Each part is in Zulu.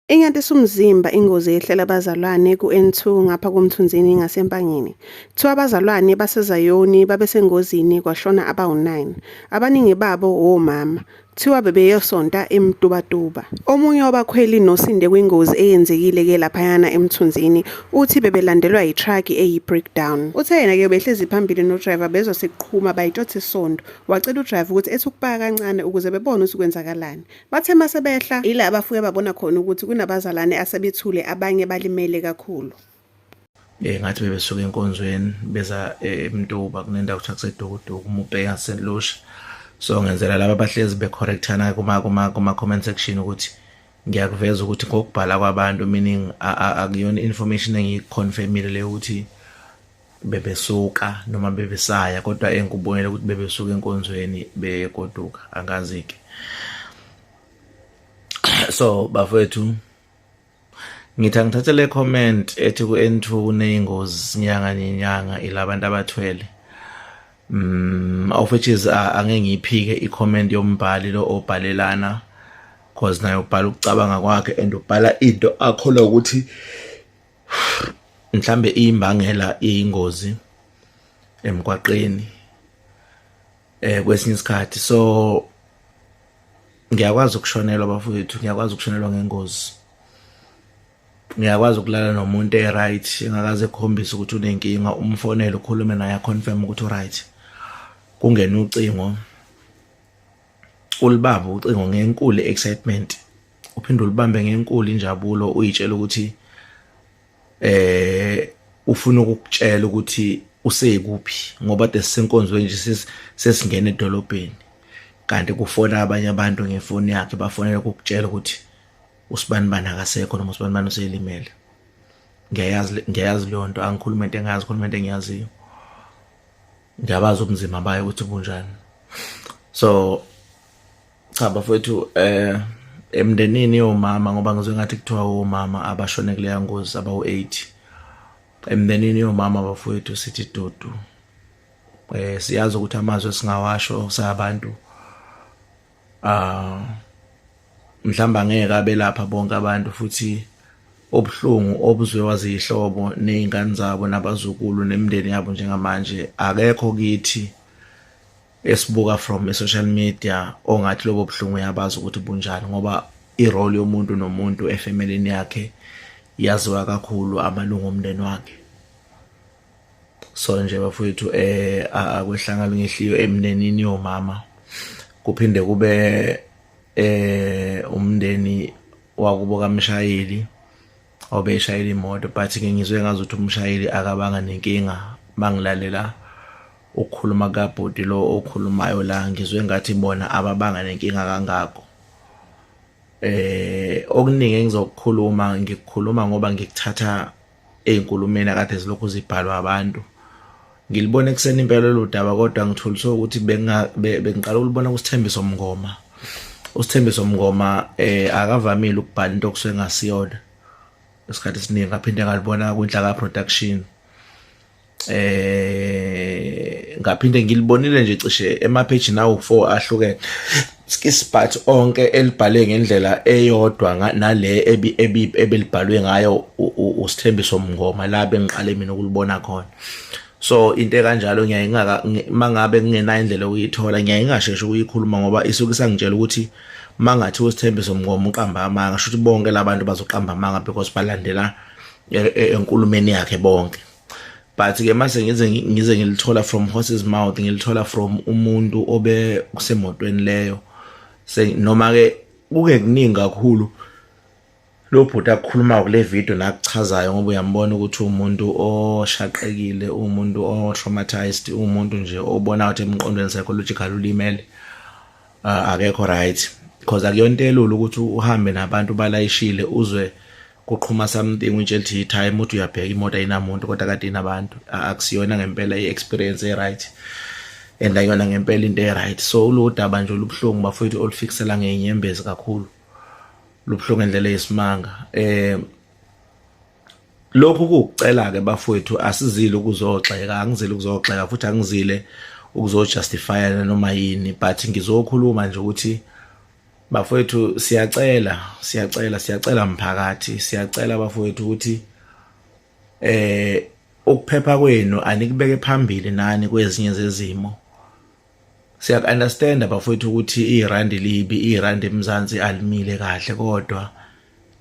Inyatisa umzimba ingozi ehlela abazalwane ku-N2 ngapha komthunzini ngasempangeni. Kuthiwa abazalwane baseZayoni babesengozini kwashona abawu-9, abaningi babo omama. Kuthiwa bebeyosonta eMtubatuba. Omunye wabakhweli nosinde kwingozi eyenzekile-ke laphayana emthunzini uthi bebelandelwa yitruck eyi-breakdown. Uthe yena-ke behlezi phambili nodrayiva bezoseqhuma bayitshotha isondo. Wacela udrayiva ukuthi ethi ukupaka kancane ukuze bebone ukuthi kwenzakalani. Bathe mase behla ila abafike babona khona ukuthi kunabazalwane asebethule abanye balimele kakhulu. Ngathi bebesuka enkonzweni beza eMtuba kunendawo kuthiwa kuseDukuduku uma ubheka St Lucia. So ngenzela laba abahlezi becorrectana kuma comment section ukuthi ngiyakuveza ukuthi ngokubhala kwabantu, meaning akuyona information engiyiconfirmile le ukuthi bebesuka noma bebesaya, kodwa engikubonela ukuthi bebesuka enkonzweni begoduka, angazi-ke. So bafethu, ngithi angithathe le comment ethi ku-N2 kuney'ngozi inyanga nenyanga ilabantu abathwele. Of which is angeke ngiyiphike i-comment yombhali lo obhalelana, cause naye ubhala ukucabanga kwakhe and ubhala into akholwa ukuthi mhlambe iyimbangela iyingozi emgwaqeni kwesinye isikhathi. So ngiyakwazi ukushonelwa bafowethu, ngiyakwazi ukushonelwa ngengozi, ngiyakwazi ukulala nomuntu right engakaze ekhombise ukuthi unenkinga, umfonele ukhulume naye confirm ukuthi u-right, kungena ucingo ulibamba ucingo ngenkulu excitement, uphinde ulibambe ngenkulu injabulo, uyitshela ukuthi ufuna ukukutshela ukuthi usekuphi ngoba desenkonzweni nje sesingena edolobheni, kanti kufona abanye abantu ngefoni yakhe bafonela ukukutshela ukuthi usibani bani akasekho noma usibani bani uselimele. Ngiyayazi leyo nto, angikhuluma into engazi, khuluma into engiyaziyo. Ngiyabazi ubunzima bayo ukuthi bunjani. So cha bafowethu, emndenini yomama, ngoba ngizwe ngathi kuthiwa omama abashone kuleya ngozi abawu-8. Emndenini yomama bafowethu sithi dudu. Siyazi ukuthi amazwi singawasho sabantu mhlamba angeke abe lapha bonke abantu, futhi obuhlungu obuzwe wazihlobo nezingane zabo nabazukulu nemindeni yabo njengamanje akekho kithi esibuka from social media ongathi lobo buhlungu yabazi ukuthi bunjani, ngoba irole yomuntu nomuntu efamilini yakhe yaziwa kakhulu amalungu omndeni wakhe. So nje bafowethu akwehlangana ngehliyo emndenini yomama, kuphinde kube umndeni wakubo kamshayeli obeshayela imoto, but ke ngizwe ngazuthi umshayeli akabanga nenkinga. Bangilalela ukukhuluma kabhudi lo okhulumayo la, ngizwe ngathi bona ababanga nenkinga kangako. Okuningi engizokukhuluma ngikukhuluma ngoba ngikuthatha ey'nkulumeni akade zilokhu zibhalwa abantu. Ngilibone kuseni impela lolu daba, kodwa ngitholiswe ukuthi bengiqala ukulibona kuSithembiso Mngoma. uSithembiso Mngoma akavamile ukubhala into okusuke ngasiyona isikhathi esiningi, ngaphinde ngalibona kwinhlaka production. Ngaphinde ngilibonile nje cishe emapage nawo 4 ahlukene, skispat onke elibhale ngendlela eyodwa nale ebelibhalwe ngayo uSithembiso Mngoma la bengiqale mina ukulibona khona. So into kanjalo mangabe ngingenayo indlela ukuyithola ngiyayingasheshi ukuyikhuluma ngoba isuke isangitshela ukuthi mangathi uSithembiso Mngoma uqamba amanga, shuthi bonke labantu bazoqamba amanga because balandela enkulumeni yakhe bonke. But ke mase ngize ngilithola from horse's mouth, ngilithola from umuntu obe kusemotweni leyo, noma ke kuke kuningi kakhulu lo bhuti akukhuluma kule video nakuchazayo, ngoba uyambona ukuthi umuntu oshaqekile, umuntu o-traumatized, umuntu nje obona ukuthi emqondweni psychological ulimele, akekho right, because akuyona elula ukuthi uhambe nabantu balayishile uzwe kuqhuma something utshela ukuthi time uthi uyabheka imoto ayinamuntu kodwa kade inabantu. Akusiyona ngempela i-experience e-right and ayona ngempela into e-right. So lo daba nje olubuhlungu bafowethu olufikisela ngeinyembezi kakhulu, lubuhlungu ngendlela yesimanga. Lokhu kucela ke bafowethu asizile ukuzoxeka, angizile ukuzoxeka futhi angizile ukuzojustify noma yini, but ngizokhuluma nje ukuthi bafowethu siyacela mphakathi, siyacela bafowethu ukuthi ukuphepha kwenu anikubeke phambili nani kwezinye zezimo. Siya-understanda bafowethu ukuthi irandi libi, irandi eMzansi alimile kahle, kodwa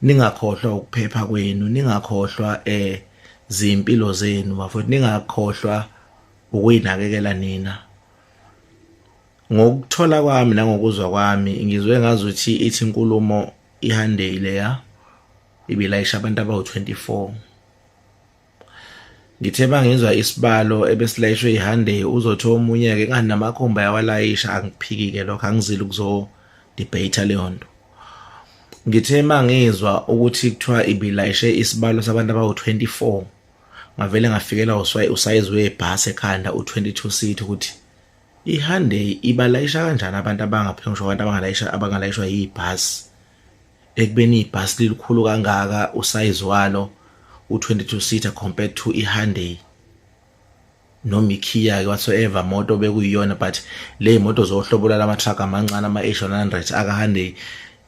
ningakhohlwa ukuphepha kwenu, ningakhohlwa zimpilo zenu bafowethu, ningakhohlwa ukuyinakekela nina. Ngokuthola kwami nangokuzwa kwami ngizwe ngazuthi ithi inkulumo iHyundai leya ibilayisha abantu abawu-24. Ngithe bangizwa isibalo ebesilayishwe iHyundai uzothola omunye-ke ngani namakhomba yawalayisha, angiphiki-ke lokho, angizile ukuzo-debate leyo nto. Ngithe mangizwa ukuthi kuthiwa ibilayishe isibalo sabantu abawu-24, ngavele ngafikela usayizi webhasi ekhanda u-22 seat ukuthi iHyundai ibalayisha kanjani abantu abangaphengisho, abantu abangalayishwa yibhasi, ekubeni ibhasi lilikhulu kangaka usayizi walo u-22 seater compared to iHyundai noma iKia whatsoever moto bekuyiyona, but le moto zohlobo lama-truck amancane ama-H100 aka-Hyundai.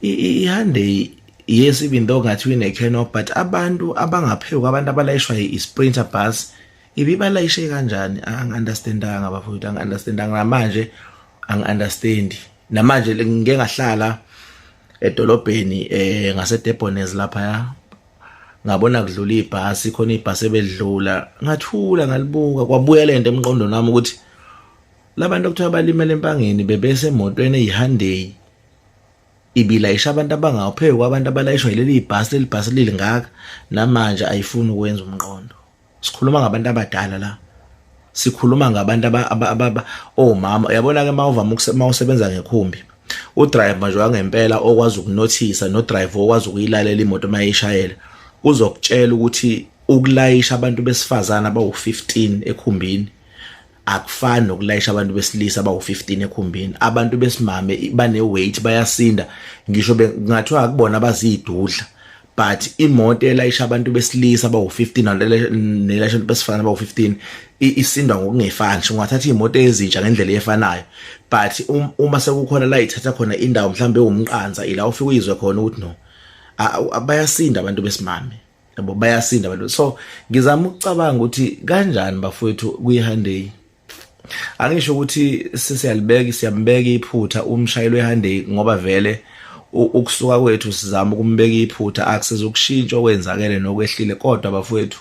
iHyundai yes, even though ngathi ine-canop, but abantu abangaphezulu, abantu abalayishwa i-Sprinter bus ibibalayishe kanjani? Angi-understandanga bafowethu, angi-understandanga namanje, angi-understandi namanje. Ngike ngahlala edolobheni ngase-Debonairs laphaya, ngabona kudlula ibhasi, khona ibhasi ebedlula, ngathula ngalibuka, kwabuya lento emqondweni wami ukuthi labantu okuthiwa balimele empangeni bebesemotweni eyiHyundai ibilayisha abantu abangaphezulu kwabantu abalayishwa yileli bhasi, leli bhasi lilingaka, namanje ayifuni ukwenza umqondo. Sikhuluma ngabantu abadala la, sikhuluma ngabantu omama. Yabona-ke uma usebenza ngekhumbi, udriver nje wangempela okwazi ukunothisa, nodriver okwazi ukuyilalela imoto uma yishayela, uzokutshela ukuthi ukulayisha abantu besifazana abawu-15 ekhumbini akufani nokulayisha abantu besilisa abawu-15 ekhumbini. Abantu besimame bane-weight, bayasinda, ngisho ngathiwa akubona abazidudla, but imoto elayisha abantu besilisa abawu-15 nelayisha abantu besifazane abawu-15 isindwa ngokungefani. Ungathatha imoto ezintsha ngendlela efanayo, but uma sekukhona la ithatha khona indawo mhlawumbe ewumqanza, ila ufike uyizwe khona ukuthi no, bayasinda abantu besimame, yabo, bayasinda abantu. So ngizama ukucabanga ukuthi kanjani bafowethu kuyiHyundai. Angisho ukuthi siyambeka iphutha umshayeli weHyundai, ngoba vele ukusuka kwethu sizama ukumbeka iphutha, akusiza ukushintsha okwenzakele nokwehlile, kodwa bafowethu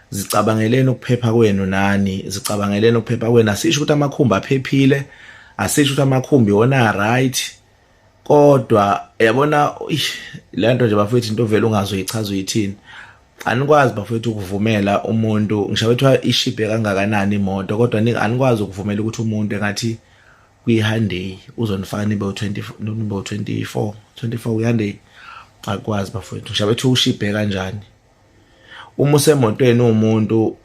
zicabangeleni ukuphepha kwenu nani, zicabangeleni ukuphepha kwenu. Asisho ukuthi amakhumbi aphephile, asisho ukuthi amakhumbi iwona right, kodwa yabona le nto nje bafowethu into vele ungazoyichaza uyithini. Anikwazi bafowethu ukuvumela umuntu, ngisho bethiwa ishibhe kangakanani imoto, kodwa anikwazi ukuvumela ukuthi umuntu engathi kuyiHyundai uzonifaka nibe u-24 kuyiHyundai. Akwazi bafowethu, ngisho bethiwa ushibhe kanjani. Uma usemotweni umuntu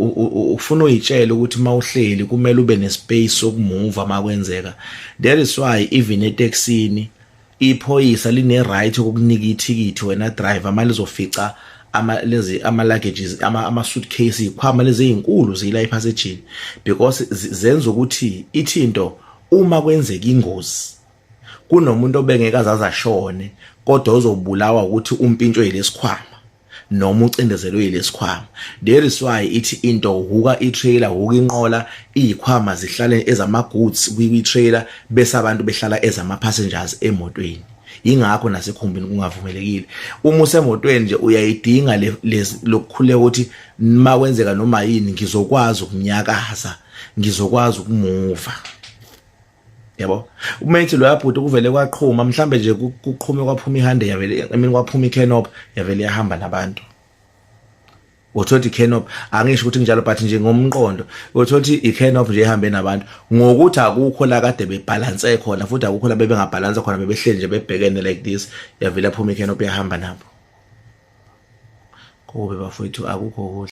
ufuna uyitshela ukuthi mawuhleli kumele ube nespace sokumuva makwenzeka. That is why even eTaxini iphoyisa line right ukukunika ithikithi wena driver malizofica ama luggages, ama suitcase, ikhwama lezi ezinkulu zila ephasejini, because zenza ukuthi ithinto uma kwenzeka ingozi kunomuntu obengeka azashone, kodwa uzobulawa ukuthi umpintshwe yilesikhwama noma ucindezelwe yilesikhwama. There is why ithi into huka i-trailer, huka inqola, izikhwama zihlale ezama goods kwi-trailer bese abantu behlala ezama passengers emotweni. Ingakho nasekhumbini kungavumelekile. Uma usemotweni nje uyayidinga lokukhuleka ukuthi makwenzeka noma yini ngizokwazi ukunyakaza, ngizokwazi ukumuva. Yabo, uma ithi lo yaphuta kuvele kwaqhuma, mhlambe nje kuqhume kwaphuma iHyundai yavele, kwaphuma iCanop yavele yahamba nabantu. Uthothi iCanop, angisho ukuthi njalo, but nje ngomqondo uthothi iCanop nje ihambe nabantu, ngokuthi akukho la kade bebalance khona, futhi akukho la bebengabalance khona, bebehleli nje bebhekene like this, yavele yaphuma iCanop yahamba nabo. Kube bafowethu akukho kuhle.